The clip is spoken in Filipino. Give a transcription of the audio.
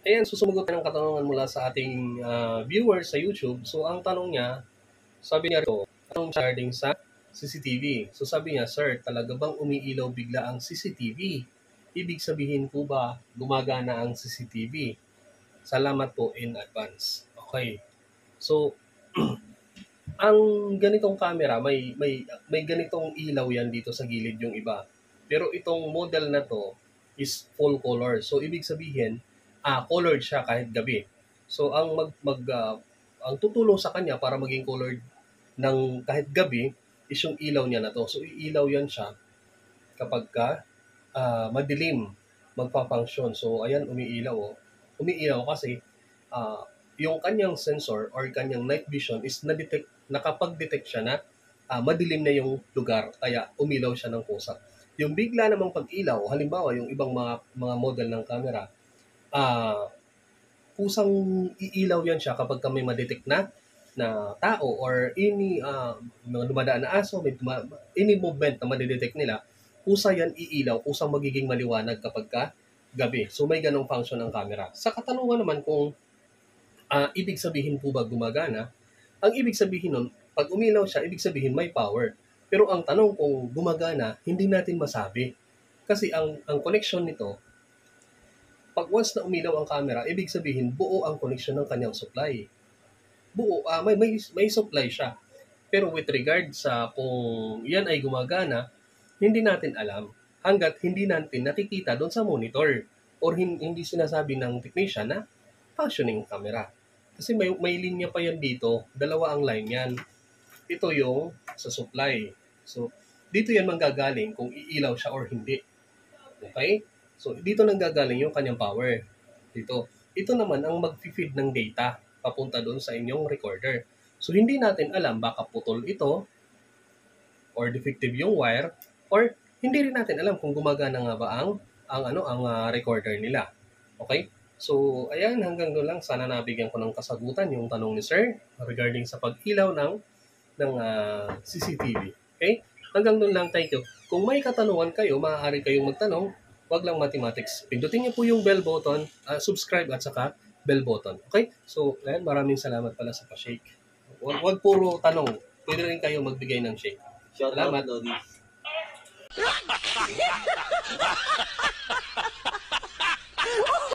Ayan, susumagot tayo ng katanungan mula sa ating viewers sa YouTube. So, ang tanong niya, sabi niya rito, anong regarding sa CCTV? So, sabi niya, Sir, talaga bang umiilaw bigla ang CCTV? Ibig sabihin po ba gumagana ang CCTV? Salamat po in advance. Okay. So, ang ganitong camera, may ganitong ilaw yan dito sa gilid yung iba. Pero itong model na to is full color. So, ibig sabihin, colored siya kahit gabi. So, ang tutulong sa kanya para maging colored ng kahit gabi is yung ilaw niya na to. So, iilaw yan siya kapag madilim magpa-function. So, ayan, umiilaw. Oh. Umiilaw kasi yung kanyang sensor or kanyang night vision is nakapag-detect siya na madilim na yung lugar, kaya umilaw siya ng kusa. Yung bigla namang pag-ilaw, halimbawa yung ibang mga model ng camera, kusang iilaw yan siya kapag may madetect na tao or mga dumadaan na aso, any movement na madidetect nila, kusa yan iilaw, kusang magiging maliwanag kapag gabi. So may ganong function ng camera. Sa katanungan naman kung ibig sabihin po ba gumagana, ang ibig sabihin nun, pag umilaw siya, ibig sabihin may power. Pero ang tanong kung gumagana, hindi natin masabi. Kasi ang connection nito, pag once na umilaw ang camera, ibig sabihin buo ang connection ng kanyang supply. Buo, may supply siya. Pero with regard sa kung yan ay gumagana, hindi natin alam hanggat hindi natin nakikita doon sa monitor or hindi sinasabi ng technician na functioning camera. Kasi may linya pa yan dito, dalawa ang line yan. Ito yung sa supply. So, dito yan manggagaling kung iilaw siya or hindi. Okay? So, dito nanggagaling yung kanyang power. Dito. Ito naman ang mag-feed ng data papunta doon sa inyong recorder. So, hindi natin alam baka putol ito or defective yung wire or hindi rin natin alam kung gumagana nga ba ang recorder nila. Okay? So, ayan, hanggang doon lang. Sana nabigyan ko ng kasagutan yung tanong ni Sir regarding sa pag-ilaw ng CCTV. Okay? Hanggang doon lang. Thank you. Kung may katanungan kayo, maaari kayong magtanong. Wag lang mathematics. Pindutin niyo po yung bell button, subscribe at saka bell button. Okay? So, ayan, maraming salamat pala sa pa-shake. Wag puro tanong. Pwede rin kayo magbigay ng shake. Shout Salamat. out, Lodi.